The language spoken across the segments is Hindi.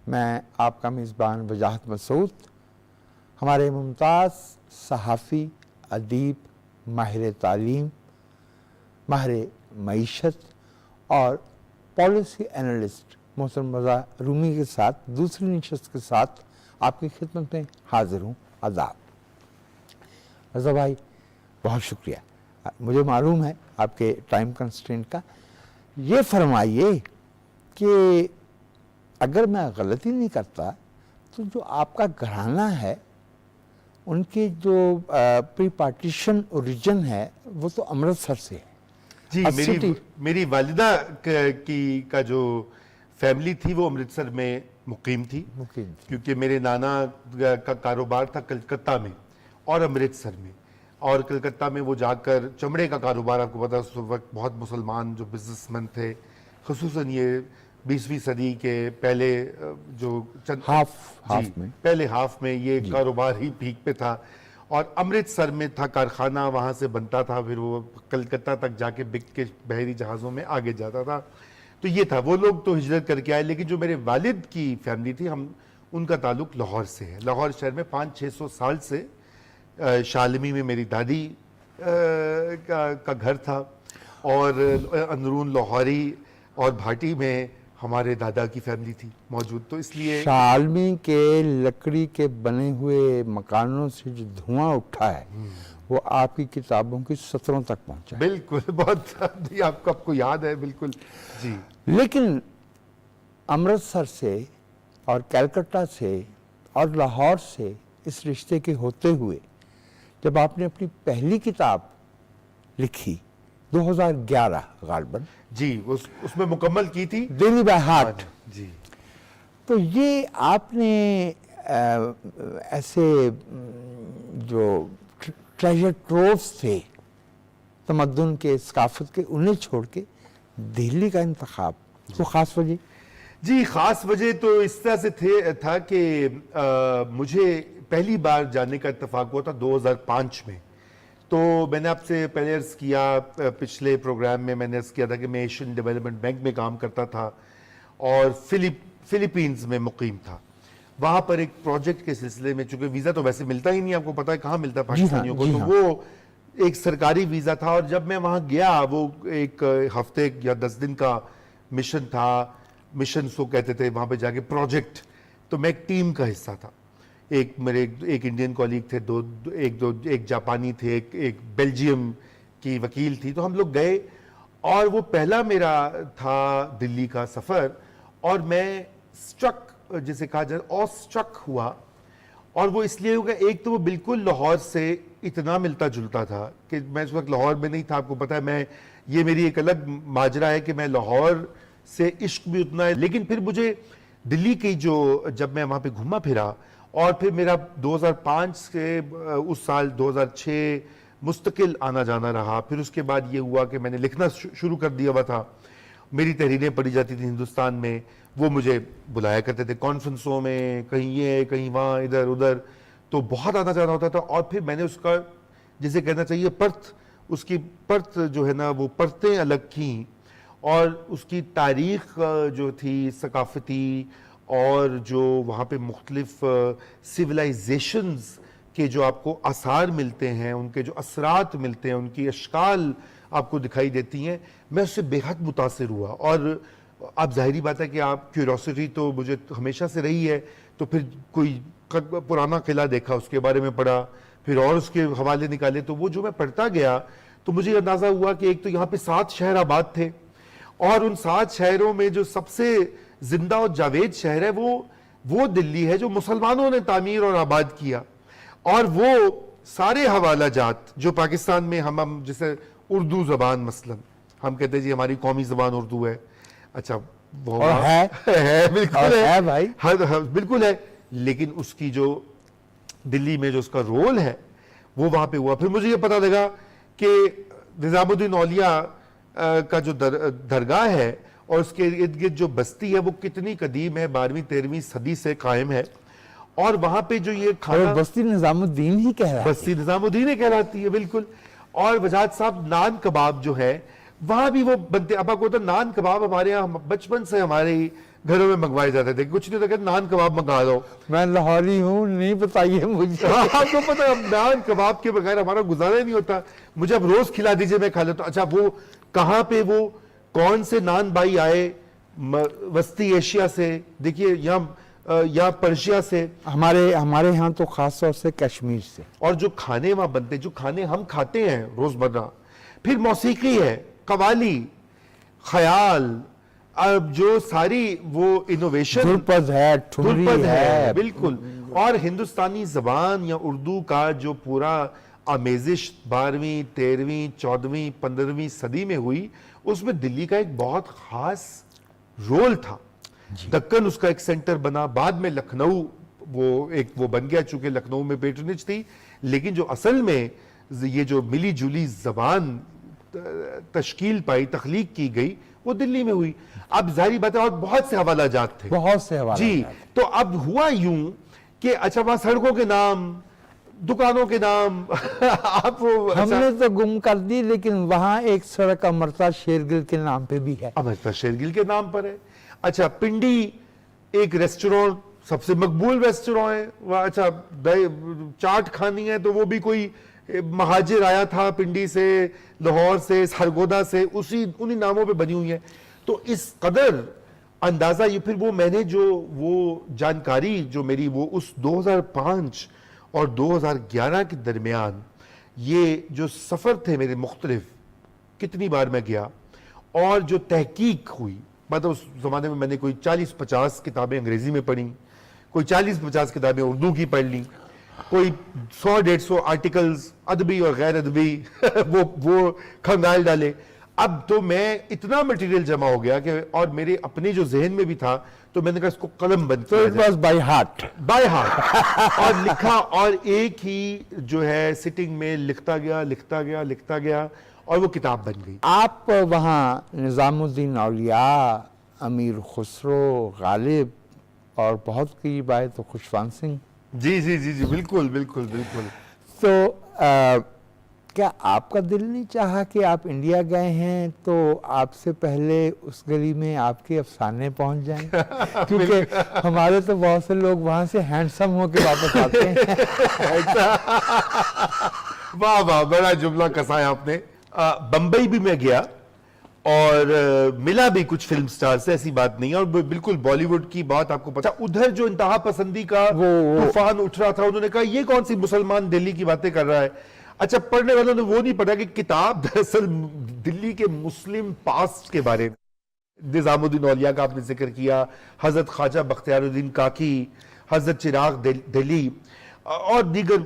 मैं आपका मेज़बान वजाहत मसूद, हमारे मुमताज़ सहाफ़ी, अदीब, माहिर तालीम, माहिर मईशत और पॉलिसी एनालिस्ट मोहसिन रज़ा रूमी के साथ दूसरी नशस्त के साथ आपकी खिदमत में हाजिर हूँ। आदाब। रज़ा भाई, बहुत शुक्रिया। मुझे मालूम है आपके टाइम कंस्ट्रेंट का। ये फरमाइए कि अगर मैं गलती नहीं करता तो जो आपका घराना है उनकी जो प्री पार्टीशन ओरिजिन है वो तो अमृतसर से है। जी, मेरी वालिदा का जो फैमिली थी वो अमृतसर में मुकीम थी। क्योंकि मेरे नाना का कारोबार था कलकत्ता में और अमृतसर में, और कलकत्ता में वो जाकर चमड़े का कारोबार, आपको पता है उस वक्त बहुत मुसलमान जो बिजनेसमैन थे, खुसूसन ये 20वीं सदी के पहले जो पहले हाफ में ये कारोबार ही पीक पे था। और अमृतसर में था कारखाना, वहाँ से बनता था, फिर वो कलकत्ता तक जाके बिक के बहरी जहाज़ों में आगे जाता था। तो ये था, वो लोग तो हिजरत करके आए, लेकिन जो मेरे वालिद की फैमिली थी, हम उनका ताल्लुक लाहौर से है। लाहौर शहर में 500-600 साल से शालमी में मेरी दादी का घर था, और अंदरून लाहौरी और भाटी में हमारे दादा की फैमिली थी मौजूद। तो इसलिए शालमी के लकड़ी के बने हुए मकानों से जो धुआं उठा है वो आपकी किताबों की सतरों तक पहुंचा। बिल्कुल, बहुत आपको याद है। बिल्कुल जी। लेकिन अमृतसर से और कलकत्ता से और लाहौर से इस रिश्ते के होते हुए जब आपने अपनी पहली किताब लिखी 2011 गालबन जी, उसमें मुकम्मल की थी, डेली बाय हार्ट जी। तो ये आपने ऐसे जो ट्रेजर ट्रोव्स थे तमद्दुन के, सकाफत के, उन्हें छोड़ के दिल्ली का इंतखाब, तो ख़ास वजह? जी, ख़ास वजह तो इस तरह से था कि मुझे पहली बार जाने का इत्तेफाक हुआ था 2005 में। तो मैंने आपसे पहले अर्ज़ किया, पिछले प्रोग्राम में मैंने अर्ज़ किया था कि मैं एशियन डेवलपमेंट बैंक में काम करता था और फिलीपींस में मुकीम था। वहाँ पर एक प्रोजेक्ट के सिलसिले में, चूँकि वीज़ा तो वैसे मिलता ही नहीं, आपको पता है कहाँ मिलता है पाकिस्तानियों को, तो वो एक सरकारी वीज़ा था। और जब मैं वहाँ गया, वो एक हफ्ते या 10 दिन का मिशन था, मिशन सो कहते थे वहाँ पे जाके प्रोजेक्ट। तो मैं एक टीम का हिस्सा था। मेरे एक इंडियन कॉलीग थे, एक जापानी थे, एक बेल्जियम की वकील थी। तो हम लोग गए और वो पहला मेरा था दिल्ली का सफ़र, और मैं स्ट्रक, जिसे कहा जाए ऑ स्ट्रक हुआ। और वो इसलिए होगा, एक तो वो बिल्कुल लाहौर से इतना मिलता जुलता था कि मैं उस वक्त लाहौर में नहीं था। आपको पता है, ये मेरी एक अलग माजरा है कि मैं लाहौर से इश्क भी उतना है। लेकिन फिर मुझे दिल्ली की जब मैं वहाँ पे घूमा फिरा, और फिर मेरा 2005 से उस साल 2006 मुस्तकिल आना जाना रहा। फिर उसके बाद ये हुआ कि मैंने लिखना शुरू कर दिया हुआ था। मेरी तहरीरें पढ़ी जाती थी हिंदुस्तान में, वो मुझे बुलाया करते थे कॉन्फ्रेंसों में, कहीं ये कहीं वहाँ, इधर उधर, तो बहुत आना जाना होता था। और फिर मैंने उसका, जिसे कहना चाहिए उसकी परत जो है ना, वो परतें अलग की, और उसकी तारीख जो थी सकाफती, और जो वहाँ पे मुख्तलिफ सिविलाइजेशंस के जो आपको आसार मिलते हैं, उनके जो असरात मिलते हैं, उनकी अशकाल आपको दिखाई देती हैं, मैं उससे बेहद मुतासिर हुआ। और अब जाहिरी बात है कि आप क्यूरोसिटी तो मुझे हमेशा से रही है, तो फिर कोई पुराना किला देखा, उसके बारे में पढ़ा, फिर और उसके हवाले निकाले। तो वो जो मैं पढ़ता गया तो मुझे अंदाज़ा हुआ कि एक तो यहाँ पे 7 शहर आबाद थे, और उन 7 शहरों में जो सबसे जिंदा और जावेद शहर है वो दिल्ली है, जो मुसलमानों ने तामीर और आबाद किया। और वो सारे हवाला जात जो पाकिस्तान में हम जैसे उर्दू ज़बान, मसलन हम कहते हैं जी हमारी कौमी ज़बान उर्दू है, अच्छा वो है बिल्कुल है भाई, बिल्कुल है। लेकिन उसकी जो दिल्ली में जो उसका रोल है वो वहाँ पे हुआ। फिर मुझे ये पता लगा कि निज़ामुद्दीन औलिया का जो दरगाह है और उसके इर्द गिर्द जो बस्ती है वो कितनी कदीम है, 12वीं-13वीं सदी से कायम है। और वहाँ पे जो ये खाना, बस्ती निज़ामुद्दीन ही कहलाती है, बस्ती निज़ामुद्दीन ही कहलाती है, बिल्कुल। और वजाहत साहब, नान कबाब जो है वहां भी वो बनते। अब आपको होता नान कबाब हमारे यहाँ बचपन से हमारे ही घरों में मंगवाए जाते थे, कुछ नहीं तो कहते नान कबाब मंगा दो। मैं लाहौरी हूँ, नहीं बताइए मुझे। आपको पता है, अब नान कबाब के बगैर हमारा गुजारा ही नहीं होता। मुझे अब रोज खिला दीजिए, मैं खा लेता हूँ। अच्छा, वो कहाँ पे, वो कौन से नान भाई आए वस्ती एशिया से, देखिए यहाँ पर्शिया से, हमारे यहाँ तो खास तौर से कश्मीर से। और जो खाने वहां बनते हैं, जो खाने हम खाते हैं रोजमर्रा, फिर मौसीकी है, कवाली, ख्याल, अब जो सारी वो इनोवेशन, धुरपद है, ठुमरी है, बिल्कुल। और हिंदुस्तानी जबान या उर्दू का जो पूरा आमेजिश 12वीं, 13वीं, 14वीं, 15वीं सदी में हुई, उसमें दिल्ली का एक बहुत खास रोल था। दक्कन उसका एक सेंटर बना, बाद में लखनऊ वो बन गया, चूंकि लखनऊ में पेट्रोनेज थी। लेकिन जो असल में ये जो मिली जुली जबान तश्कील पाई, तख्लीक की गई, वो दिल्ली में हुई। अब जाहिर बात है, और बहुत से हवाला जात थे, बहुत से हवाला जी। तो अब हुआ यूं कि अच्छा, वहां सड़कों के नाम, दुकानों के नाम आप हमने तो गुम कर दी, लेकिन वहां एक सड़क अमृता शेरगिल के नाम पे भी है। अमृता शेरगिल के नाम पर है। अच्छा, पिंडी एक रेस्टोरेंट, सबसे मकबूल रेस्टोरेंट है वहाँ। अच्छा, चाट खानी है तो वो भी कोई महाजिर आया था पिंडी से, लाहौर से, सरगोदा से, उन्हीं नामों पे बनी हुई है। तो इस कदर अंदाजा, ये फिर वो मैंने जो वो जानकारी जो मेरी वो उस 2005 और 2011 के दरमियान ये जो सफ़र थे मेरे मुख्तलिफ, कितनी बार मैं गया, और जो तहकीक हुई, मतलब उस ज़माने में मैंने कोई 40-50 किताबें अंग्रेज़ी में पढ़ी, कोई 40-50 किताबें उर्दू की पढ़ ली, कोई 100-150 आर्टिकल्स अदबी और गैर अदबी वो खंगाल डाले। अब तो मैं इतना मटेरियल जमा हो गया कि, और मेरे अपने जो जहन में भी था, तो मैंने कहा इसको कलम बंद किया जाए। बाय हार्ट और लिखा, और एक ही जो है सिटिंग में लिखता गया, और वो किताब बन गई। आप वहाँ निजामुद्दीन औलिया, अमीर खुसरो, गालिब, और बहुत करीब आए तो खुशवंत सिंह। जी, बिल्कुल। तो क्या आपका दिल नहीं चाहा कि आप इंडिया गए हैं तो आपसे पहले उस गली में आपके अफसाने पहुंच जाएं? क्योंकि हमारे तो बहुत से लोग वहां से हैंडसम होके वापस आते हैं। वाह वाह, बड़ा जुमला कसाया आपने। बंबई भी मैं गया और मिला भी कुछ फिल्म स्टार से, ऐसी बात नहीं है। और बिल्कुल बॉलीवुड की बात आपको पता, उधर जो इंतहा पसंदी का तूफान उठ रहा था, उन्होंने कहा ये कौन सी मुसलमान दिल्ली की बातें कर रहा है। अच्छा, पढ़ने वालों ने वो नहीं पढ़ा कि किताब दरअसल दिल्ली के मुस्लिम पास्ट के बारे में, निजामुद्दीन औलिया का आपने जिक्र किया, हजरत ख्वाजा बख्तियारुद्दीन काकी, हजरत चिराग दिल्ली, और दीगर।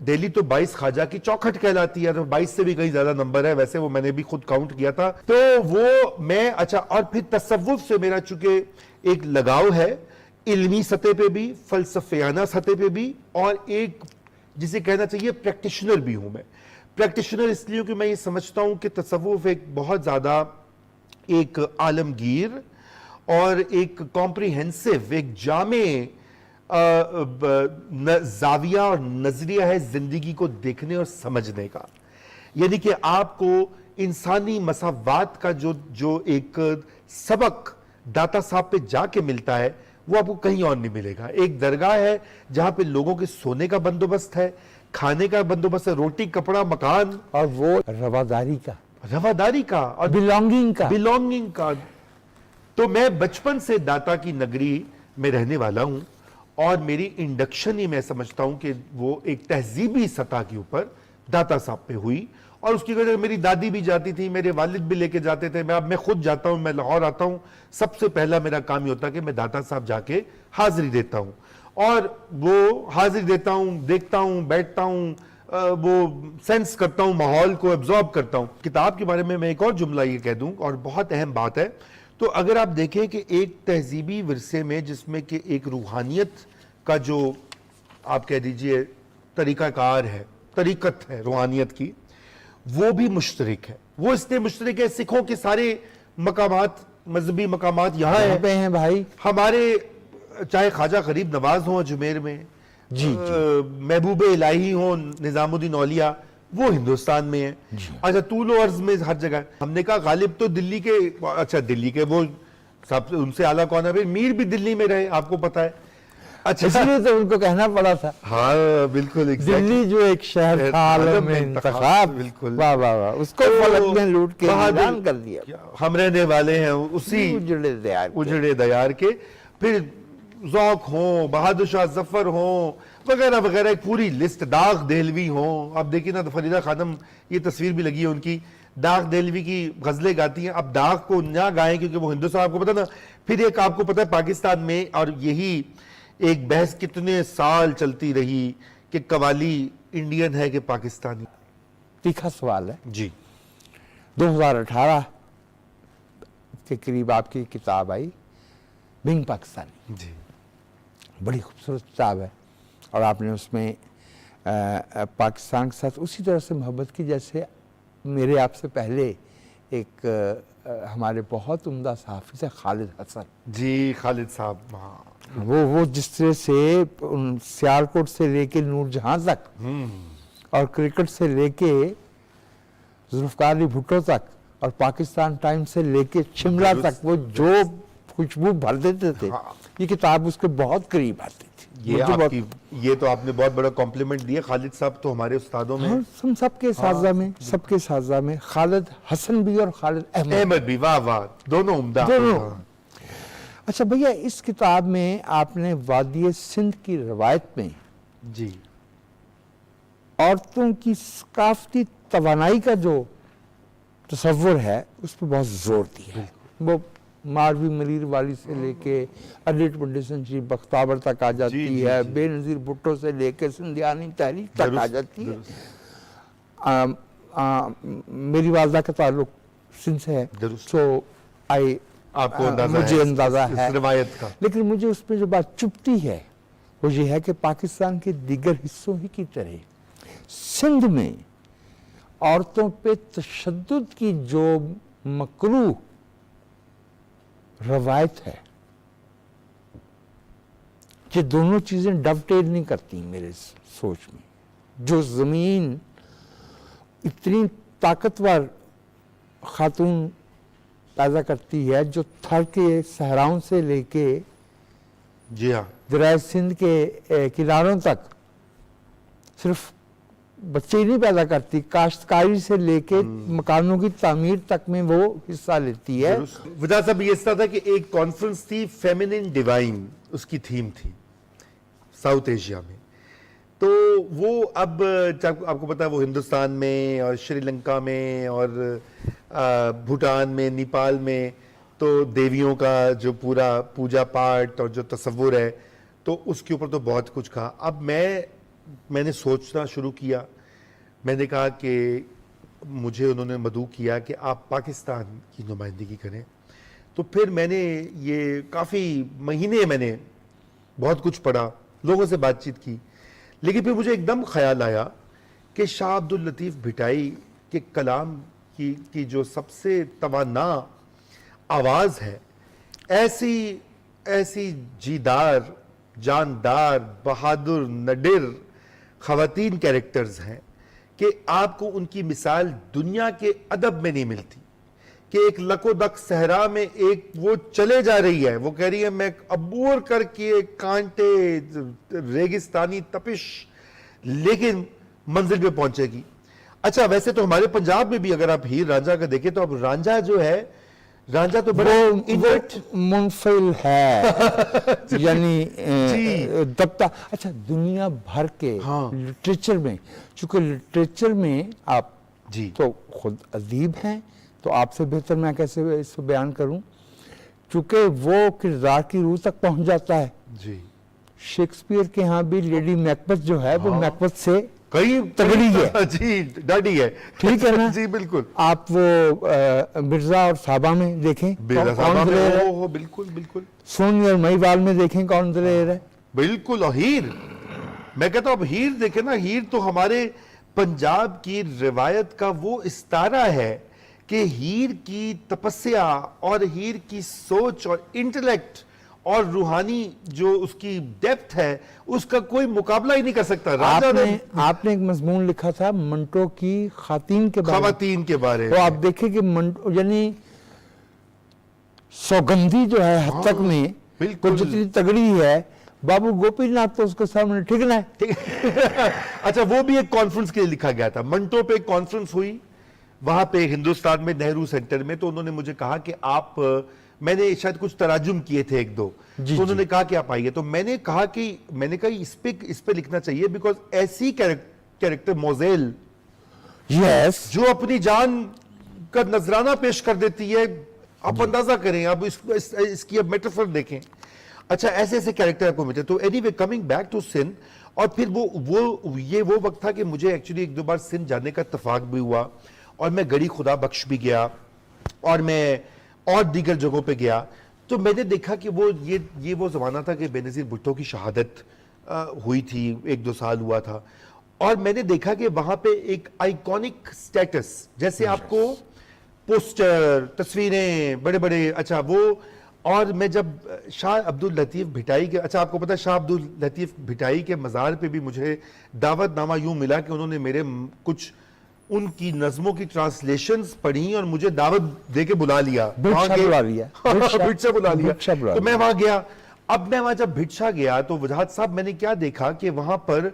दिल्ली तो 22 ख्वाजा की चौखट कहलाती है, तो 22 से भी कहीं ज्यादा नंबर है वैसे, वो मैंने भी खुद काउंट किया था। तो वो मैं, अच्छा, और फिर तसव्वुफ से मेरा चूंकि एक लगाव है, इल्मी सतह पे भी, फलसफियाना सतह पे भी, और एक जिसे कहना चाहिए प्रैक्टिशनर भी हूं मैं। प्रैक्टिशनर इसलिए कि मैं ये समझता हूं कि तसव्वुफ एक बहुत ज्यादा एक आलमगीर और एक कॉम्प्रिहेंसिव, एक जामे जाविया और नजरिया है जिंदगी को देखने और समझने का। यानी कि आपको इंसानी मसावात का जो एक सबक दाता साहब पे जाके मिलता है, वो आपको कहीं और नहीं मिलेगा। एक दरगाह है जहां पे लोगों के सोने का बंदोबस्त है, खाने का बंदोबस्त है, रोटी, कपड़ा, मकान, और वो रवादारी का और बिलोंगिंग का। तो मैं बचपन से दाता की नगरी में रहने वाला हूं, और मेरी इंडक्शन ही मैं समझता हूं कि वो एक तहजीबी सतह के ऊपर दाता साहब पे हुई। और उसकी वजह मेरी दादी भी जाती थी, मेरे वालिद भी लेके जाते थे। मैं खुद जाता हूं, मैं लाहौर आता हूं, सबसे पहला मेरा काम ये होता है कि मैं दाता साहब जाके हाजिरी देता हूं, और वो हाजिरी देता हूं, देखता हूं, बैठता हूं, वो सेंस करता हूं, माहौल को एब्जॉर्ब करता हूं। किताब के बारे में मैं एक और जुमला ये कह दूं, और बहुत अहम बात है। तो अगर आप देखें कि एक तहजीबी विरसे में, जिसमें कि एक रूहानियत का जो आप कह दीजिए तरीकाकार है, तरीकत है रूहानियत की, वो भी मुश्तरक है। वो इसलिए मुश्तरक है, सिखों के सारे मकामात, मजहबी मकामात यहाँ हैं भाई हमारे, चाहे ख्वाजा गरीब नवाज हो अजमेर में, जी, महबूब इलाही हो निजामुद्दीन औलिया, वो हिंदुस्तान में है। अच्छा, तूल अर्ज में हर जगह। हमने कहा गालिब तो दिल्ली के, अच्छा दिल्ली के वो सब उनसे आला कौन है? फिर मीर भी दिल्ली में रहे, आपको पता है। अच्छा, इसलिए तो उनको कहना पड़ा था। हाँ बिल्कुल, दिल्ली जो एक शहर था आलम में इंतखाब, बिल्कुल, वाह वाह वाह, उसको फलक में लूट के वीरान कर दिया। हम रहने वाले हैं उसी उजड़े दयार के। फिर ज़ौक़ हो, बहादुर शाह जफर हो, वगैरह वगैरह, एक पूरी लिस्ट, दाग देहलवी हो। अब देखिए ना, तो फरीदा खानम, ये तस्वीर भी लगी है उनकी, दाग देहलवी की गजलें गाती हैं। अब दाग को ना गाएं क्योंकि वो हिंदुस्तान, आपको पता ना। फिर एक आपको पता है पाकिस्तान में, और यही एक बहस कितने साल चलती रही कि कवाली इंडियन है कि पाकिस्तानी। तीखा सवाल है जी। 2018 के करीब आपकी किताब आई बीइंग पाकिस्तानी, जी, बड़ी खूबसूरत किताब है, और आपने उसमें पाकिस्तान के साथ उसी तरह से मोहब्बत की जैसे मेरे आपसे पहले एक हमारे बहुत उम्दा सहाफ़ी थे खालिद हसन जी, खालिद साहब। हाँ, वो जिस तरह से सियालकोट से लेके नूरजहां तक और क्रिकेट से लेके जुल्फ़िकार अली भुट्टो तक और पाकिस्तान टाइम्स से लेके शिमला तक वो जो खुशबू भर देते थे, ये किताब उसके बहुत करीब आती थी। ये तो आपने बहुत बड़ा कॉम्प्लीमेंट दिया। खालिद साहब तो हमारे उस्तादों में, हम सबके साजा में खालिद हसन भी और खालिद अहमद भी, वाह वाह, दोनों उम्दा। अच्छा भैया, इस किताब में आपने वादी सिंध की रवायत में जी औरतों की सकाफती तवानाई का जो तस्वुर है उस पर बहुत जोर दिया है। वो मारवी मरीर वाली से लेके अलिट पंडिसन जी बख्तावर तक आ जाती है, बेनज़ीर भुट्टो से लेके सिंधियानी तहरीक तक आ जाती है। मेरी वालदा का ताल्लुक सिंध से है, तो आपको मुझे अंदाजा है रवायत का। लेकिन मुझे उसमें जो बात चुभती है वो ये है कि पाकिस्तान के दीगर हिस्सों ही की तरह सिंध में औरतों पे तशद्दुद की जो मकरूह रवायत है, ये दोनों चीजें डवटेल नहीं करती मेरे सोच में। जो जमीन इतनी ताकतवर खातून पैदा करती है, जो थर के सहराओं से लेके जी हाँ दरिया सिंध के किनारों तक सिर्फ बच्चे ही नहीं पैदा करती, काश्तकारी से लेके मकानों की तामीर तक में वो हिस्सा लेती है। विदा साहब, ये इस तरह था कि एक कॉन्फ्रेंस थी, फेमिनिन डिवाइन उसकी थीम थी साउथ एशिया में। तो वो अब आपको पता है वो हिंदुस्तान में और श्रीलंका में और भूटान में, नेपाल में, तो देवियों का जो पूरा पूजा पाठ और जो तस्वुर है, तो उसके ऊपर तो बहुत कुछ कहा। अब मैंने सोचना शुरू किया। मैंने कहा कि मुझे उन्होंने मदऊ किया कि आप पाकिस्तान की नुमाइंदगी करें। तो फिर मैंने ये काफ़ी महीने मैंने बहुत कुछ पढ़ा, लोगों से बातचीत की, लेकिन फिर मुझे एकदम ख्याल आया कि शाह अब्दुल लतीफ़ भिटाई के कलाम की जो सबसे तवाना आवाज़ है, ऐसी जीदार, जानदार, बहादुर, नडिर ख़वातीन कैरेक्टर्स हैं कि आपको उनकी मिसाल दुनिया के अदब में नहीं मिलती। कि एक लकोदक सहरा में एक वो चले जा रही है, वो कह रही है मैं अबूर करके कांटे रेगिस्तानी तपिश, लेकिन मंजिल पे पहुंचेगी। अच्छा, वैसे तो हमारे पंजाब में भी अगर आप हीर रांझा का देखें तो अब रांझा जो है, रांझा तो बड़ा मुनफिल है यानी दबता। अच्छा, दुनिया भर के लिटरेचर में, चूंकि लिटरेचर में आप जी तो खुद अदीब हैं, तो आपसे बेहतर मैं कैसे इसको बयान करूं, चूंकि वो किरदार की रूह तक पहुंच जाता है। जी, शेक्सपियर के यहाँ भी लेडी मैकबेथ जो है वो मैकबेथ से कई तगड़ी है जी, डाडी है, ठीक है ना जी बिल्कुल। आप वो मिर्जा और साहबा में देखें कौन दलेर है, बिल्कुल बिल्कुल। सोनी और महिवाल में देखें कौन दलेर है, बिल्कुल। और हीर, मैं कहता हूं अब हीर देखे ना, हीर तो हमारे पंजाब की रिवायत का वो इस्तारा है कि हीर की तपस्या और हीर की सोच और इंटेलेक्ट और रूहानी जो उसकी डेप्थ है उसका कोई मुकाबला ही नहीं कर सकता। राजा ने आपने एक मजमून लिखा था मंटो की खातीन के बारे में, खवातीन के बारे तो में। आप देखिए कि मंटो यानी सौगंधी जो है हद तक में बिल्कुल। तो जितनी तगड़ी है, बाबू गोपीनाथ तो उसके सामने ठीक ना है। अच्छा, वो भी एक कॉन्फ्रेंस के लिए लिखा गया था। मंटो पे एक कॉन्फ्रेंस हुई वहां पे हिंदुस्तान में नेहरू सेंटर में, तो उन्होंने मुझे कहा कि आप, मैंने शायद कुछ तराजुम किए थे एक दो, तो उन्होंने कहा कि आप आइए। तो मैंने कहा इस पे लिखना चाहिए, बिकॉज ऐसी कैरेक्टर मोजेल यस जो अपनी जान का नजराना पेश कर देती है, आप अंदाजा करें, आप इसकी अब मेटाफर देखें। अच्छा, ऐसे ऐसे कैरेक्टर आपको मिलते। तो anyway, coming back to Sindh, और फिर वो वक्त था कि मुझे एक्चुअली एक दो बार सिंध जाने का इत्तेफाक भी हुआ, और मैं गड़ी खुदा बख्श भी गया, और मैं और दीगर जगहों पे गया। तो मैंने देखा कि वो जमाना था कि बेनज़ीर भुट्टो की शहादत हुई थी, एक दो साल हुआ था, और मैंने देखा कि वहां पे एक आइकॉनिक स्टेटस, जैसे आपको पोस्टर, तस्वीरें बड़े बड़े, अच्छा वो, और मैं जब शाह अब्दुल लतीफ़ भिटाई के, अच्छा आपको पता है शाह अब्दुल लतीफ़ भिटाई के मज़ार पे भी मुझे दावतनामा यूं मिला कि उन्होंने मेरे कुछ उनकी नज़मों की ट्रांसलेशंस पढ़ी और मुझे दावत दे के बुला लिया, भिक्षा बुला लिया, भिक्षा बुला लिया। भिक्षा बुला तो मैं वहां गया। अब मैं वहां जब भिक्षा गया तो वजाहत साहब, मैंने क्या देखा कि वहां पर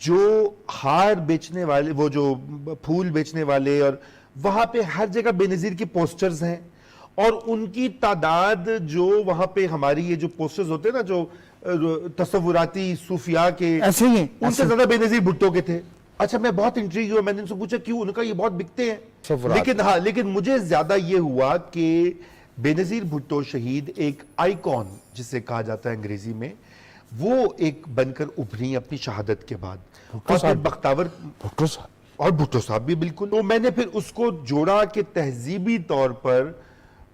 जो हार बेचने वाले, वो जो फूल बेचने वाले, और वहां पे हर जगह बेनज़ीर के पोस्टर्स हैं, और उनकी तादाद जो वहां पे हमारी ये जो पोस्टर्स होते हैं ना, जो तसव्वुराती सूफिया के, ऐसे ही हैं, उनसे ज्यादा बेनज़ीर भुट्टो के थे। अच्छा, मैं बहुत इंट्रीग हुआ, मैंने उनसे पूछा क्यों, उनका ये बहुत बिकते हैं। लेकिन मुझे ज्यादा ये हुआ कि बेनज़ीर भुट्टो शहीद एक आइकॉन, जिसे कहा जाता है अंग्रेजी में, वो एक बनकर उभरी अपनी शहादत के बाद। और फिर बख्तावर और भुट्टो साहब भी बिल्कुल। तो मैंने फिर उसको जोड़ा कि तहजीबी तौर पर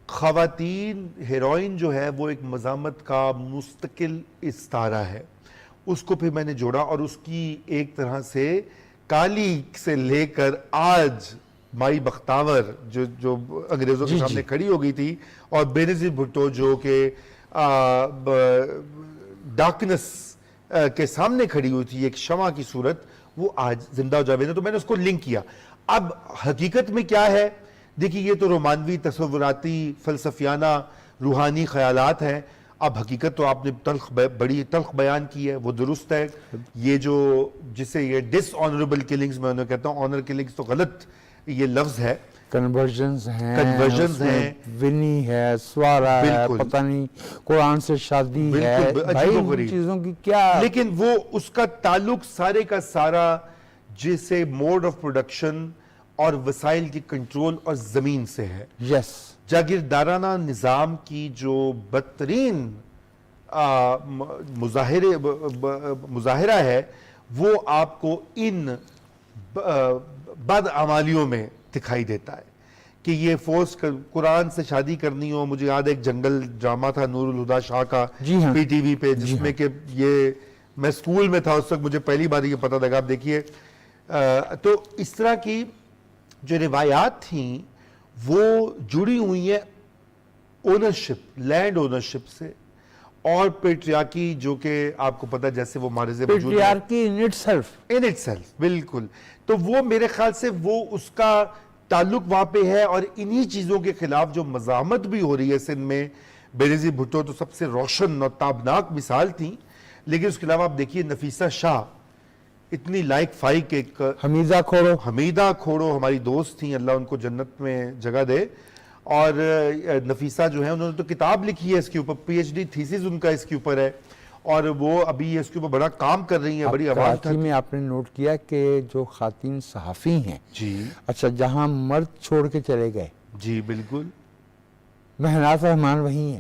खवातीन हीरोइन जो है वो एक मज़ामत का मुस्तकिल इस्तारा है, उसको फिर मैंने जोड़ा, और उसकी एक तरह से काली से लेकर आज माई बख्तावर जो अंग्रेजों के सामने खड़ी हो गई थी, और बेनज़ीर भुट्टो जो के डार्कनेस के सामने खड़ी हुई थी, एक शमा की सूरत, वो आज जिंदा हो जावेद है। तो मैंने उसको लिंक किया। अब हकीकत में क्या है, देखिए ये तो रोमानवी तसव्वुराती फलसफियाना रूहानी ख्यालात हैं। अब हकीकत तो आपने बड़ी तल्ख बयान की है, वो दुरुस्त है। ये जो जिसे ये डिसऑनरेबल किलिंग्स मैं उन्हें कहता हूँ, ऑनर किलिंग्स तो गलत ये लफ्ज है। कन्वर्जन्स हैं, विनी है, स्वारा है, पता नहीं कुरान से शादी है, भाई इन चीजों की क्या, लेकिन वो उसका ताल्लुक सारे का सारा जिसे मोड ऑफ प्रोडक्शन और वसाइल की कंट्रोल और जमीन से है। यस, जागीरदाराना निज़ाम की जो बदतरीन मुजाहिरा है, वो आपको इन बदअमालियों में दिखाई देता है कि ये फोर्स कुरान से शादी करनी हो। मुझे याद है एक जंगल ड्रामा था नूरुल हुदा शाह का पीटीवी पे, जिसमें कि ये मैं स्कूल में था उस वक्त, मुझे पहली बार ये पता लगा। आप देखिए, तो इस तरह की जो रिवायात थी वो जुड़ी हुई है ओनरशिप, लैंड ओनरशिप से, और पेट्रियार्की, जो कि आपको पता है जैसे वो मारिज़े पेट्रियार्की इन इटसेल्फ, बिल्कुल। तो वो मेरे ख्याल से वो उसका ताल्लुक वहां पे है, और इन्हीं चीजों के खिलाफ जो मज़ामत भी हो रही है सिंध में। बेनज़ीर भुट्टो तो सबसे रोशन और ताबनाक मिसाल थी, लेकिन उसके अलावा आप देखिए नफीसा शाह, इतनी लाइक फाइक एक हमीदा खोड़ो हमारी दोस्त थी, अल्लाह उनको जन्नत में जगह दे। और नफीसा जो है उन्होंने तो किताब लिखी है इसके ऊपर, पीएचडी थीसिस उनका इसके ऊपर है, और वो अभी इसके ऊपर बड़ा काम कर रही हैं, बड़ी आवाज में आपने नोट किया कि जो खातिन सहाफ़ी हैं जी, अच्छा, जहां मर्द छोड़ के चले गए, जी बिल्कुल, महनाज रहमान वही है,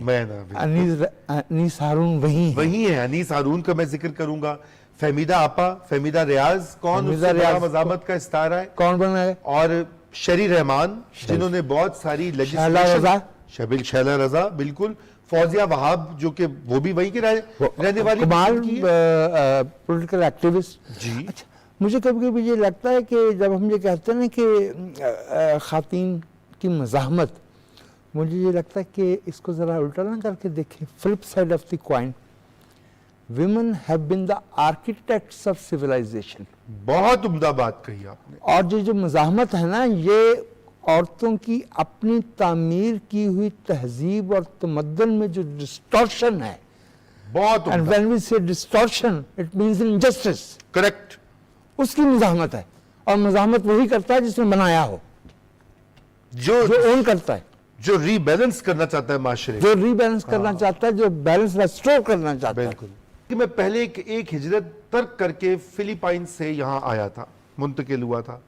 अनीस हारून वही है। अनीस हारून का मैं जिक्र करूंगा, फहमीदा आपा, फहमीदा रियाज, कौन मज़ामत का इस्तारा है, कौन बन गए, और शरी रहमान, जिन्होंने बहुत सारी शैला रजा, बिल्कुल, फौजिया वहाब जो कि वो भी वहीं के रहने वाली पॉलिटिकल एक्टिविस्ट जी। अच्छा, मुझे कभी कभी ये लगता है कि जब हम ये कहते हैं ना कि खातिन की मज़ाहमत, मुझे ये लगता है कि इसको ज़रा उल्टा ना करके देखें, flip side of the coin, women have been the architects of civilization. बहुत उम्दा बात कही आपने। और जो मज़ाहमत है ना, ये औरतों की अपनी तामीर की हुई तहजीब और तमद्दन में जो डिस्टॉर्शन है, बहुत एंड व्हेन वी से distortion it means injustice, correct, उसकी मज़ाहमत है। और मज़ाहमत वही करता है जिसने बनाया हो, जो ओन करता है, जो रीबैलेंस करना चाहता है माशरे, जो रीबैलेंस करना चाहता है, जो बैलेंस रेस्टोर करना चाहता है। बिल्कुल। कि मैं पहले एक हिजरत तर्क करके फिलीपाइन से यहाँ आया था, मुंतकिल हुआ था,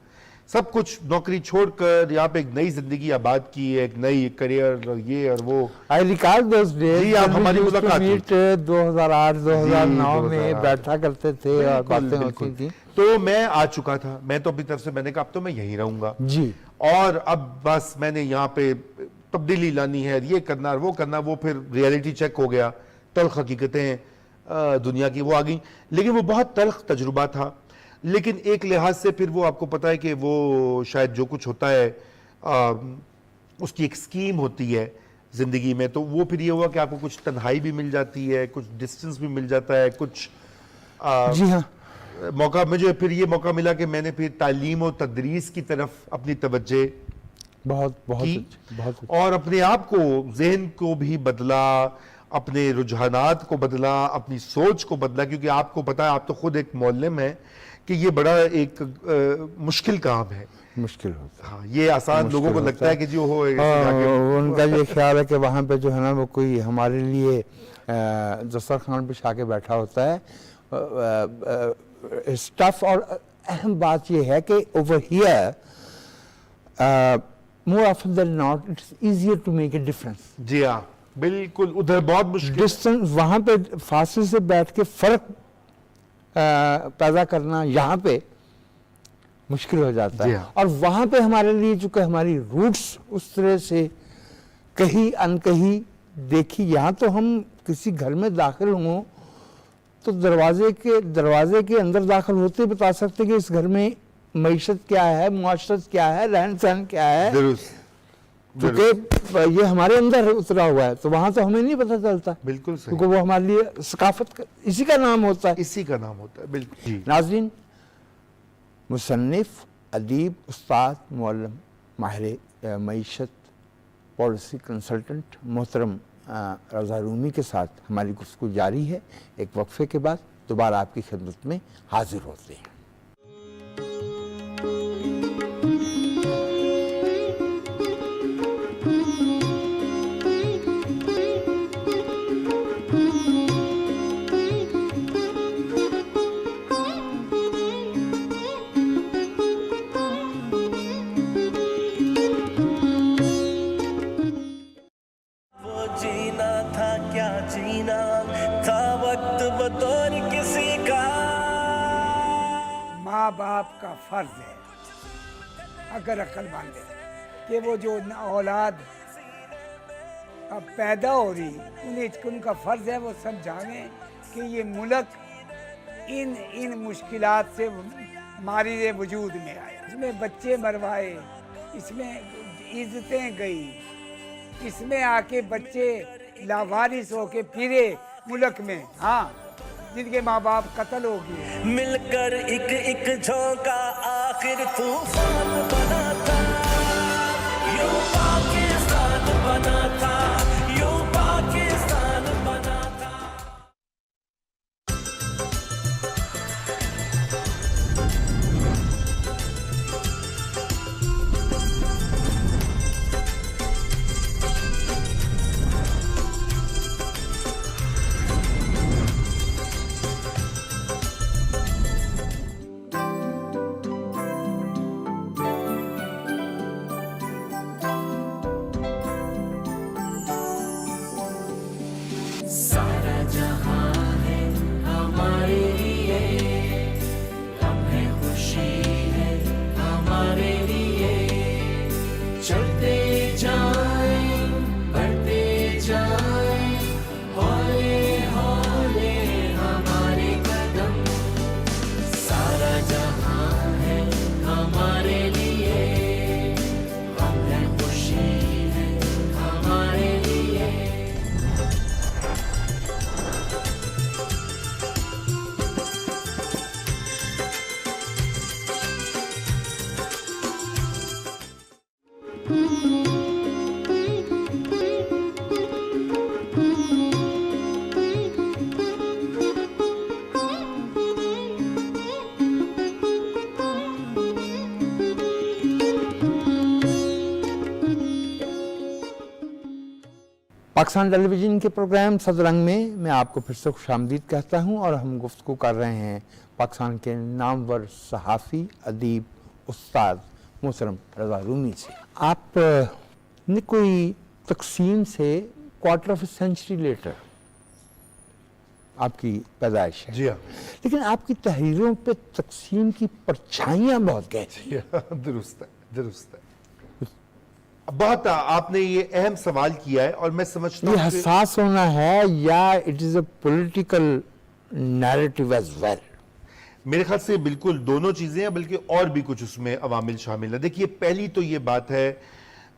सब कुछ नौकरी छोड़कर यहाँ पे एक नई जिंदगी आबाद की, एक नई करियर और ये और वो। आई रिकॉल दोस डेज, जी, आप हमारी मुलाकात हुई थी। 2008-2009 में बैठा करते थे और बातें बिल्कुल। होती थी। तो मैं आ चुका था, मैं तो अपनी तरफ से मैंने कहा अब तो मैं यहीं रहूंगा जी। और अब बस मैंने यहाँ पे तब्दीली लानी है, ये करना वो करना, वो फिर रियलिटी चेक हो गया, तल्ख हकीकतें दुनिया की वो आ गई। लेकिन वो बहुत तल्ख तजुर्बा था, लेकिन एक लिहाज से फिर वो आपको पता है कि वो शायद जो कुछ होता है उसकी एक स्कीम होती है ज़िंदगी में। तो वो फिर ये हुआ कि आपको कुछ तन्हाई भी मिल जाती है, कुछ डिस्टेंस भी मिल जाता है, कुछ जी हाँ, मौका, मुझे फिर ये मौका मिला कि मैंने फिर तालीम और तदरीस की तरफ अपनी तवज्जो बहुत बहुत की बहुत और अपने आप को, जहन को भी बदला, अपने रुझानात को बदला, अपनी सोच को बदला। क्योंकि आपको पता है, आप तो खुद एक मौलम है, कि ये बड़ा एक मुश्किल काम है, मुश्किल होता है। हाँ, ये आसान लोगों को लगता है कि जो हो उनका ये ख्याल है कि वहाँ पे जो है ना, वो कोई हमारे लिए दस्तरखान पे आके बैठा होता है, स्टफ। और अहम बात ये है कि over here more often than not it's easier to make a difference. जी हाँ, बिल्कुल, उधर बहुत मुश्किल डिस्टेंस, वहाँ पे फासले से बैठ के फर्क पैदा करना यहाँ पे मुश्किल हो जाता है। और वहाँ पे हमारे लिए चूंकि हमारी रूट्स उस तरह से कहीं अनकहीं देखी, यहाँ तो हम किसी घर में दाखिल हों तो दरवाजे के अंदर दाखिल होते बता सकते कि इस घर में मईशत क्या है, मुआशरत क्या है, रहन सहन क्या है, क्योंकि ये हमारे अंदर उतरा हुआ है। तो वहाँ तो हमें नहीं पता चलता। बिल्कुल सही, क्योंकि वो हमारे लिए सकाफत इसी का नाम होता है, इसी का नाम होता है। बिल्कुल। नाज़रीन, मुसन्निफ, अदीब, उस्ताद, मुअल्लिम, माहिर मईशत, पॉलिसी कंसल्टेंट मोहतरम रज़ा रूमी के साथ हमारी गुफ्तगू जारी है। एक वक्फे के बाद दोबारा आपकी खिदमत में हाजिर होते हैं। माँ बाप का फर्ज है, अगर अक्लमंद है, कि वो जो औलाद अब पैदा हो रही, उनका फर्ज है वो समझावें कि ये मुल्क इन मुश्किलात से मारिज़ वजूद में आया, इसमें बच्चे मरवाए, इसमें इज्जतें गई, इसमें आके बच्चे लावारिस होके फिरे मुल्क में, हाँ, जिनके माँ बाप कत्ल हो गए। मिलकर एक झोंका आखिर तूफान बना था, यूं पाकिस्तान बना था, यूं पाकिस्तान बना था। पाकिस्तान टेलीविज़न के प्रोग्राम सदरंग में मैं आपको फिर से खुशामदीद कहता हूँ और हम गुफ्तगू कर रहे हैं पाकिस्तान के नामवर सहाफ़ी, अदीब, उस्ताद मोहतरम रज़ा रूमी से। आप ने कोई तकसीम से quarter of a century later आपकी पैदाइश है। जी हाँ, लेकिन आपकी तहरीरों पे तकसीम की परछाइयाँ बहुत गहरी हैं। दुरुस्त है, दुरुस्त है। बहुत आपने ये अहम सवाल किया है और मैं समझता ये हूँ कि हसास होना है या it is a political narrative as well? मेरे ख्याल से बिल्कुल दोनों चीजें हैं, बल्कि और भी कुछ उसमें अवामिल शामिल है। देखिए, पहली तो ये बात है,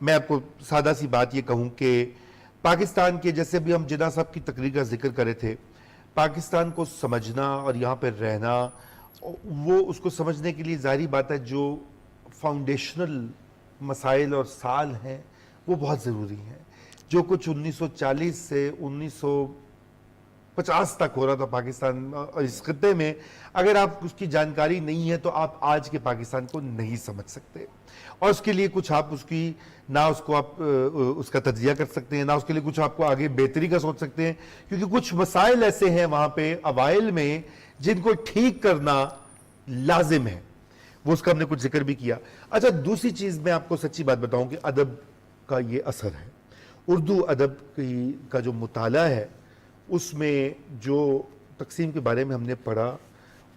मैं आपको सादा सी बात ये कहूं कि पाकिस्तान के, जैसे भी हम जिन्ना साहब की तकरीर का जिक्र करे थे, पाकिस्तान को समझना और यहाँ पर रहना, वो उसको समझने के लिए जाहिर बात है जो फाउंडेशनल मसाइल और साल हैं वो बहुत ज़रूरी हैं। जो कुछ 1940 से 1950 तक हो रहा था पाकिस्तान और इस खत्ते में, अगर आप उसकी जानकारी नहीं है तो आप आज के पाकिस्तान को नहीं समझ सकते। और उसके लिए कुछ आप उसकी ना उसको आप उसका तज्जिया कर सकते हैं, ना उसके लिए कुछ आपको आगे बेहतरी का सोच सकते हैं, क्योंकि कुछ मसाइल ऐसे हैं वहाँ पे अवाइल में जिनको ठीक करना लाजिम है। वो उसका हमने कुछ जिक्र भी किया। अच्छा, दूसरी चीज़ मैं आपको सच्ची बात बताऊं कि अदब का ये असर है। उर्दू अदब का जो मुताला है उसमें जो तकसीम के बारे में हमने पढ़ा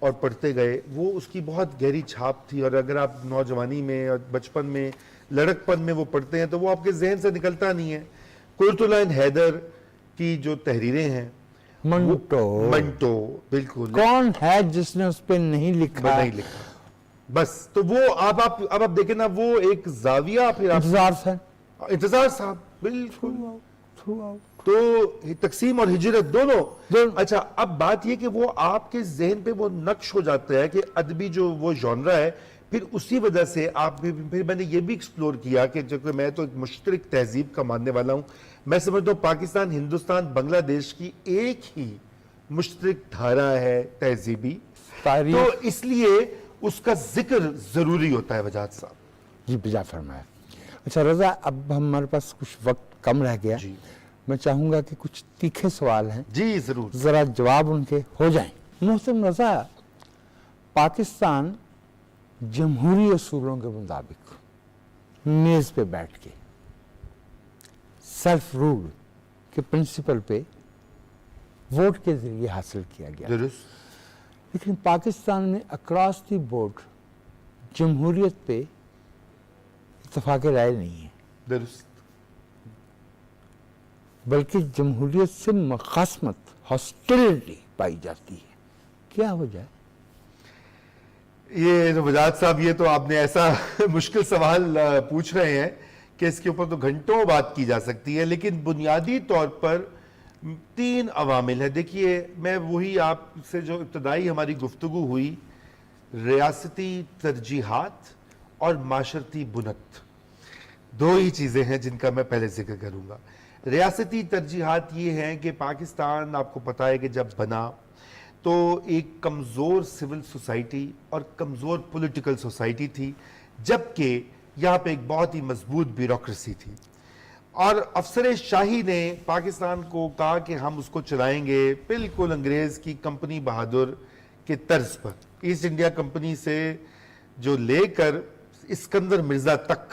और पढ़ते गए, वो उसकी बहुत गहरी छाप थी। और अगर आप नौजवानी में और बचपन में, लड़कपन में वो पढ़ते हैं तो वो आपके जहन से निकलता नहीं है। कुर्तुलाइन हैदर की जो तहरीरें हैं, मंटो बिल्कुल, कौन है जिसने उस पर नहीं लिखा? नहीं लिखा बस। तो वो अब आप देखें ना, वो एक जाविया, फिर आप इंतजार साहब बिल्कुल। तो तकसीम और हिजरत दोनों। अच्छा, अब बात ये कि वो आपके जहन पे वो नक्श हो जाता है कि अदबी जो वो जॉनरा है, फिर उसी वजह से आप फिर मैंने ये भी एक्सप्लोर किया कि जो कि मैं तो एक मुश्तरक तहजीब का मानने वाला हूँ। मैं समझता हूँ पाकिस्तान, हिंदुस्तान, बांग्लादेश की एक ही मुश्तरक धारा है तहजीबी, तो इसलिए उसका जिक्र जरूरी होता है। वजाहत साहब जी बिजा फरमाया। अच्छा रजा, अब हमारे पास कुछ वक्त कम रह गया, मैं चाहूंगा कि कुछ तीखे सवाल हैं जी, जरूर, जरा जवाब उनके हो जाएं। मोहतरम रजा, पाकिस्तान जमहूरी असूलों के मुताबिक मेज पे बैठ के सेल्फ रूल के प्रिंसिपल पे वोट के जरिए हासिल किया गया, लेकिन पाकिस्तान में अक्रॉस द बोर्ड जमहूरियत पे इत्तफाक राय नहीं है, बल्कि जमहूरियत से मखासमत, हॉस्टिलिटी पाई जाती है। क्या वजह है? ये वजाहत साहब, ये तो आपने ऐसा मुश्किल सवाल पूछ रहे हैं कि इसके ऊपर तो घंटों बात की जा सकती है, लेकिन बुनियादी तौर पर 3 अवामिल है। देखिए, मैं वही आपसे जो इब्तदाई हमारी गुफ्तगू हुई, रियासती तरजीहात और माशरती बुनत, 2 ही चीज़ें हैं जिनका मैं पहले जिक्र करूँगा। रियासती तरजीहात ये हैं कि पाकिस्तान, आपको पता है कि जब बना तो एक कमज़ोर सिविल सोसाइटी और कमज़ोर पॉलिटिकल सोसाइटी थी, जबकि यहाँ पे एक बहुत ही मजबूत ब्यूरोक्रेसी थी। और अफसर शाही ने पाकिस्तान को कहा कि हम उसको चलाएंगे बिल्कुल अंग्रेज़ की कंपनी बहादुर के तर्ज पर, ईस्ट इंडिया कंपनी से जो लेकर इस्कंदर मिर्ज़ा तक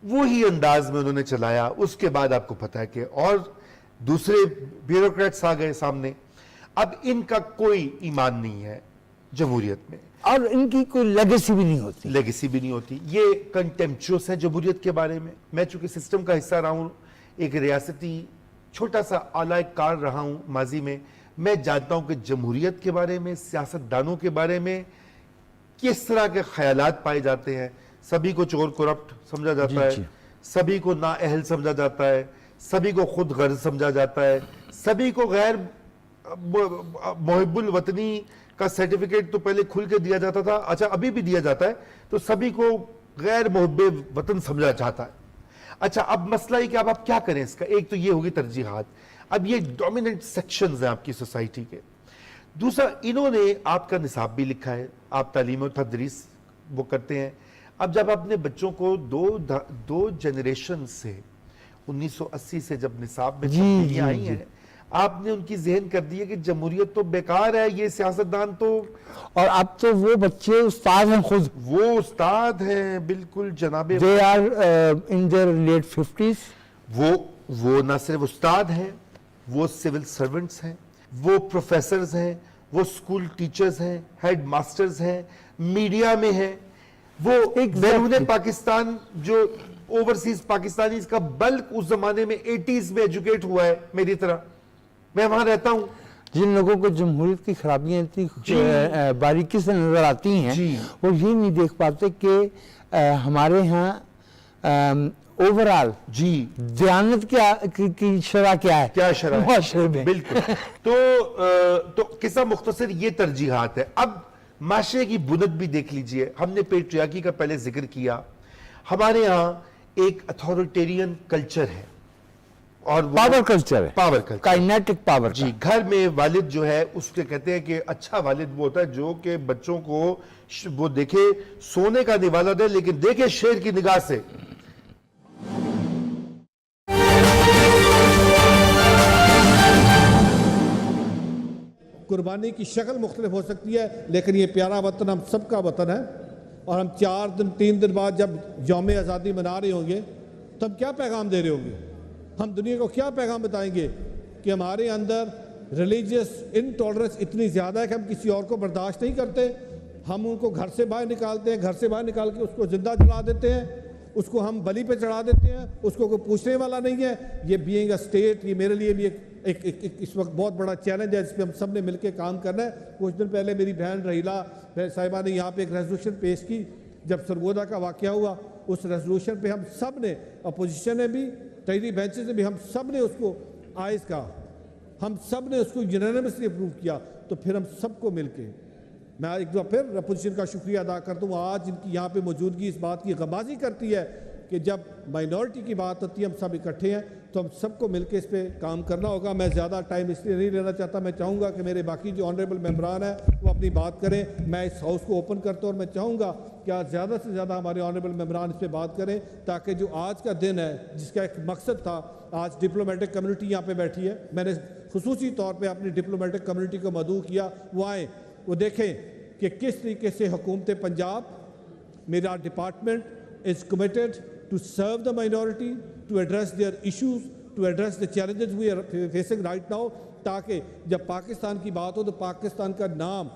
वो ही अंदाज में उन्होंने चलाया। उसके बाद आपको पता है कि और दूसरे ब्यूरोक्रेट्स आ गए सामने। अब इनका कोई ईमान नहीं है जमहूरियत में, और इनकी कोई लेगेसी भी नहीं होती। ये कंटेम्पचुअस है जमहूरियत के बारे में। मैं चूंकि सिस्टम का हिस्सा रहा हूँ, एक रियासती छोटा सा आला कार रहा हूँ माजी में, मैं जानता हूँ कि जमहूरियत के बारे में, सियासतदानों के बारे में किस तरह के ख्यालात पाए जाते हैं। सभी को चोर करप्ट समझा जाता है, सभी को नाअहल समझा जाता है, सभी को खुद गर्ज समझा जाता है, सभी को गैर मोहिब्बुल वतनी का सर्टिफिकेट तो पहले खुल के दिया जाता था, अच्छा अभी भी दिया जाता है, तो सभी को गैर मोहब्बे वतन समझा जाता है। अच्छा, अब मसला है कि अब आप क्या करें इसका। एक तो ये होगी तरजीहात, अब ये डोमिनेंट सेक्शंस हैं आपकी सोसाइटी के। दूसरा, इन्होंने आपका निसाब भी लिखा है, आप तालीम और तदरीस वो करते हैं। अब जब अपने बच्चों को दो जनरेशन से 1980 से जब निसाब में जी, तब्दीलियां जी, आई जी। हैं, आपने उनकी ज़हन कर दी है कि जमहूरियत तो बेकार है, ये सियासतदान तो और अब तो वो बच्चे उस्ताद हैं खुद, वो उस्ताद हैं, बिल्कुल जनाबे they are in their late 50s। वो ना सिर्फ उस्ताद हैं, वो सिविल सर्वेंट्स हैं, वो प्रोफेसर्स हैं, वो स्कूल टीचर्स हैं, हेड मास्टर्स हैं, मीडिया में हैं, वो Exactly. बैरून पाकिस्तान जो ओवरसीज पाकिस्तानी का बल्क उस जमाने में 80s में एजुकेट हुआ है मेरी तरह, मैं वहां रहता हूं। जिन लोगों को जमहूरियत की खराबियां इतनी बारीकी से नजर आती हैं, जी। वो ये नहीं देख पाते कि हमारे यहाँ ओवरऑल जी दयानत की शरह क्या है, क्या शरह है? मुआशरे में। बिल्कुल। तो किस्सा मुख्तसर ये तरजीहात है। अब माशरे की बुनियाद भी देख लीजिए, हमने पेट्रियार्की का पहले जिक्र किया। हमारे यहाँ एक अथॉरिटेरियन कल्चर है और वो पावर कल्चर है, पावर कल्चर, काइनेटिक पावर। जी। घर में वालिद जो है उसके कहते हैं कि अच्छा वालिद वो होता है जो कि बच्चों को वो देखे सोने का निवाला दे लेकिन देखे शेर की निगाह से। कुर्बानी की शक्ल मुख्तलिफ हो सकती है, लेकिन ये प्यारा वतन हम सबका वतन है। और हम 3 दिन बाद जब यौम आज़ादी मना रहे होंगे तो हम क्या पैगाम दे रहे होंगे? हम दुनिया को क्या पैगाम बताएंगे कि हमारे अंदर रिलीजियस इनटॉलरेंस इतनी ज़्यादा है कि हम किसी और को बर्दाश्त नहीं करते। हम उनको घर से बाहर निकालते हैं, घर से बाहर निकाल के उसको ज़िंदा जला देते हैं, उसको हम बलि पे चढ़ा देते हैं, उसको कोई पूछने वाला नहीं है। ये बीइंग अ स्टेट, ये मेरे लिए भी एक इस वक्त बहुत बड़ा चैलेंज है, जिस पर हम सब ने मिलकर काम करना है। कुछ दिन पहले मेरी बहन रहीला साहिबा ने यहाँ पे एक रेजोल्यूशन पेश की जब सरगोदा का वाक़या हुआ। उस रेजोल्यूशन पे हम सब ने, अपोजिशन ने भी, टहरी बेंचेस ने भी, हम सब ने उसको आइज कहा, हम सब ने उसको यूनानिमसली अप्रूव किया। तो फिर हम सबको मिलके, मैं एक बार फिर अपोजिशन का शुक्रिया अदा करता हूँ। आज इनकी यहाँ पे मौजूदगी इस बात की गमाजी करती है कि जब माइनॉरिटी की बात होती है हम सब इकट्ठे हैं, तो हम सबको मिलकर इस पर काम करना होगा। मैं ज़्यादा टाइम इसलिए नहीं लेना चाहता, मैं चाहूँगा कि मेरे बाकी जो ऑनरेबल मेंबरान हैं वो अपनी बात करें। मैं इस हाउस को ओपन करता हूँ और मैं चाहूँगा कि आज ज़्यादा से ज़्यादा हमारे ऑनरेबल मेंबरान इस पर बात करें, ताकि जो आज का दिन है जिसका एक मकसद था, आज डिप्लोमेटिक कम्युनिटी यहाँ पर बैठी है, मैंने खुसूसी तौर पर अपनी डिप्लोमेटिक कम्युनिटी को मदऊ किया, वो आएँ, वो देखें कि किस तरीके से हुकूमत पंजाब, मेरा department is committed to serve the minority, to address their issues, to address the challenges we are facing right now, ताकि जब पाकिस्तान की बात हो तो पाकिस्तान का नाम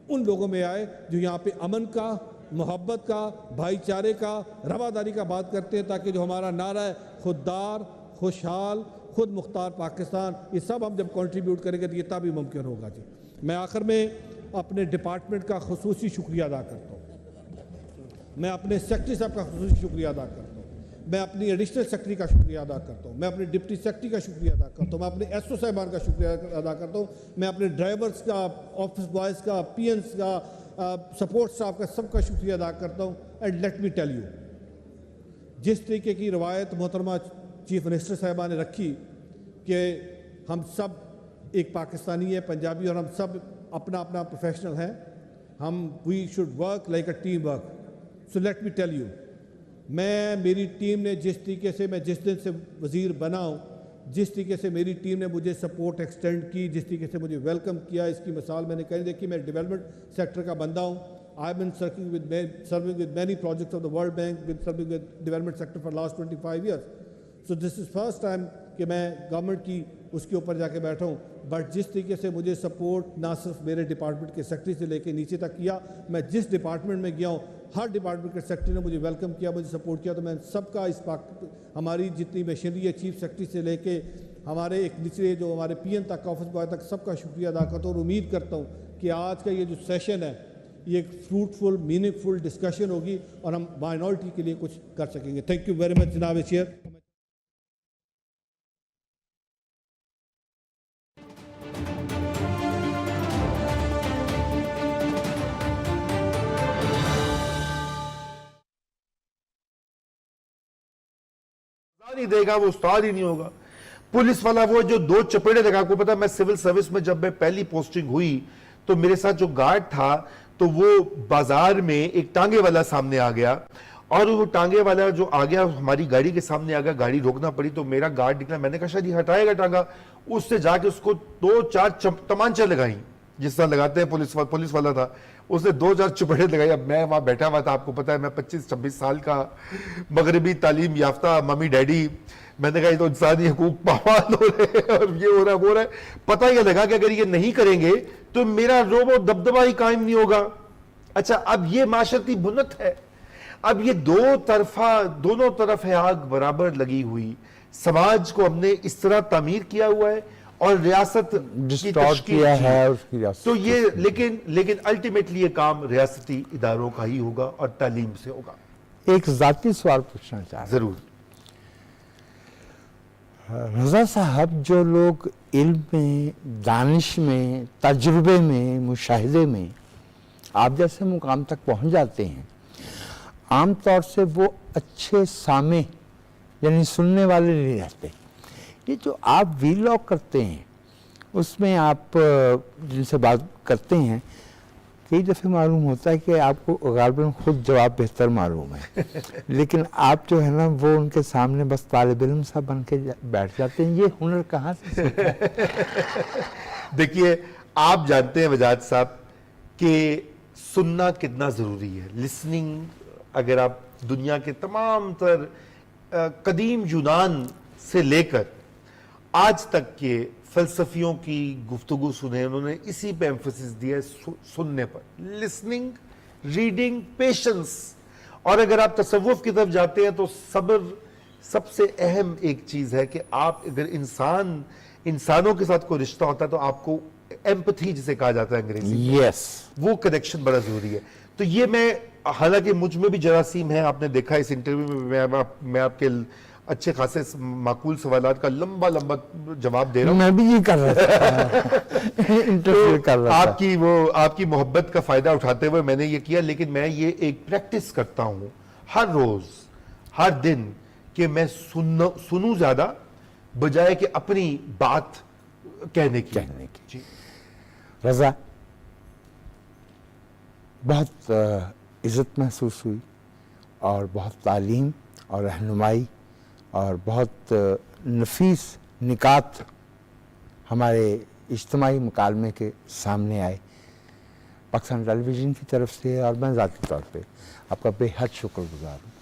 उन लोगों में आए जो यहाँ पे अमन का, मोहब्बत का, भाईचारे का, रवादारी का बात करते हैं, ताकि जो हमारा नारा है खुददार, खुशहाल, खुद मुख्तार पाकिस्तान, ये सब हम जब कंट्रीब्यूट करेंगे तो ये तभी मुमकिन होगा। जी, मैं आखिर में अपने डिपार्टमेंट का खुसूसी शुक्रिया अदा करता हूँ। मैं अपने सेक्रेटरी साहब का खुसूसी शुक्रिया अदा करता हूँ, मैं अपनी एडिशनल सेक्रेटरी का शुक्रिया अदा करता हूँ, मैं अपने डिप्टी सेक्रेटरी का शुक्रिया अदा करता हूँ, मैं अपने एसओ साहिबान का शुक्रिया अदा करता हूँ, मैं अपने ड्राइवर्स का, ऑफिस बॉयज़ का, पीएनस का, सपोर्ट स्टाफ का, सबका शुक्रिया अदा करता हूँ। And let me tell you, जिस तरीके की रवायत मोहतरमा चीफ मिनिस्टर साहिबा ने रखी कि हम सब एक पाकिस्तानी है, पंजाबी, और हम सब अपना अपना प्रोफेशनल हैं, हम we should work like a team work. So let me tell you, मेरी टीम ने जिस तरीके से, मैं जिस दिन से वज़ीर बना हूँ, जिस तरीके से मेरी टीम ने मुझे सपोर्ट एक्सटेंड की, जिस तरीके से मुझे वेलकम किया, इसकी मिसाल मैंने कहीं देखी। मैं डेवलपमेंट सेक्टर का बंदा हूँ। I been serving with many projects of the world bank, serving with development sector for last 25 years. So this is first time कि मैं गवर्नमेंट की उसके ऊपर जाके बैठा हूँ। बट जिस तरीके से मुझे सपोर्ट ना सिर्फ मेरे डिपार्टमेंट के सेक्रेटरी से लेके नीचे तक किया, मैं जिस डिपार्टमेंट में गया हूँ हर डिपार्टमेंट के सेक्रेटरी ने मुझे वेलकम किया, मुझे सपोर्ट किया। तो मैं सबका हमारी जितनी मशीनरी है, चीफ सेक्रेटरी से लेके हमारे एक निचले जो हमारे पीएन तक, ऑफिस बॉय तक, सबका शुक्रिया अदा करता हूँ। और उम्मीद करता हूँ कि आज का ये जो सेशन है ये एक फ्रूटफुल, मीनिंगफुल डिस्कशन होगी और हम माइनॉरिटी के लिए कुछ कर सकेंगे। थैंक यू वेरी मच जनाब चेयर। नहीं देगा वो उस्ताद ही नहीं होगा। पुलिस वाला वो जो 2 चपेड़े लगा, आपको पता, मैं सिविल सर्विस में जब मैं पहली पोस्टिंग हुई तो मेरे साथ जो गार्ड था तो वो बाजार में एक टांगे वाला सामने आ गया और वो टांगे वाला जो आ गया हमारी गाड़ी के सामने आ गया, गाड़ी रोकना पड़ी तो मेरा गार्ड निकला, मैंने कहा शायद ये हटाएगा टांगा, उससे जाके उसको 2-4 तमांचा लगाई जिस तरह लगाते हैं पुलिस वाला था, उसने 2-4 चुपड़े लगाई। अब मैं वहां बैठा हुआ था, आपको पता है मैं 25-26 साल का मगरबी तालीम याफ्ता मम्मी डैडी, मैंने कहा ये तो इंसानी हकूक पामाल हो रहे हैं और ये हो रहा है वो हो रहा है। पता ही लगा कि अगर ये नहीं करेंगे तो मेरा रोबो दबदबा ही कायम नहीं होगा। अच्छा, अब ये माशरती बुनत है, अब ये दोनों तरफ है आग बराबर लगी हुई। समाज को हमने इस तरह तामीर किया हुआ है और रियासत की डिस्टॉर्ट तशकील किया की है उसकी रियासत। तो ये लेकिन अल्टीमेटली ये काम रियासती इदारों का ही होगा और तालीम से होगा। एक जाती सवाल पूछना चाह रहा जरूर। हूं। रजा साहब, जो लोग इल्म में, दानिश में, तजुर्बे में, मुशाहिदे में आप जैसे मुकाम तक पहुंच जाते हैं, आम तौर से वो अच्छे सामे यानी सुनने वाले नहीं रहते। ये जो आप वीलॉग करते हैं उसमें आप जिनसे बात करते हैं, कई दफ़े मालूम होता है कि आपको गालिबन खुद जवाब बेहतर मालूम है लेकिन आप जो है ना वो उनके सामने बस तालिब इल्म सा बन के बैठ जाते हैं। ये हुनर कहाँ से सीखा है? देखिए, आप जानते हैं वजाद साहब कि सुनना कितना ज़रूरी है। लिसनिंग, अगर आप दुनिया के तमाम तर कदीम यूनान से लेकर आज तक के फ़लसफ़ियों की गुफ्तगू सुने, उन्होंने इसी पे एम्फसिस दिया है, सुनने पर। Listening, reading, patience. और अगर आप तसव्वुफ की तरफ जाते हैं तो सब्र सबसे अहम एक चीज़ है कि आप अगर इंसानों के साथ कोई रिश्ता होता है तो आपको एम्पथी जिसे कहा जाता है अंग्रेजी में, यस, वो कनेक्शन बड़ा जरूरी है। तो ये मैं, हालांकि मुझ में भी जरासीम है, आपने देखा इस इंटरव्यू में मैं आपके अच्छे खासे माकूल सवालात का लंबा जवाब दे रहा हूँ। मैं भी ये कर रहा था इंटरव्यू कर रहा था। आपकी मोहब्बत का फायदा उठाते हुए मैंने ये किया, लेकिन मैं ये एक प्रैक्टिस करता हूँ हर रोज हर दिन कि मैं सुनूं ज्यादा बजाय कि अपनी बात कहने की। जी। रजा, बहुत इज़्ज़त महसूस हुई और बहुत तालीम और रहनुमाई और बहुत नफीस निकात हमारे इज्तिमाई मुकालमे के सामने आए पाकिस्तान टेलीविज़न की तरफ से, और मैं ज़ाती तौर पे आपका बेहद शुक्रगुज़ार हूँ।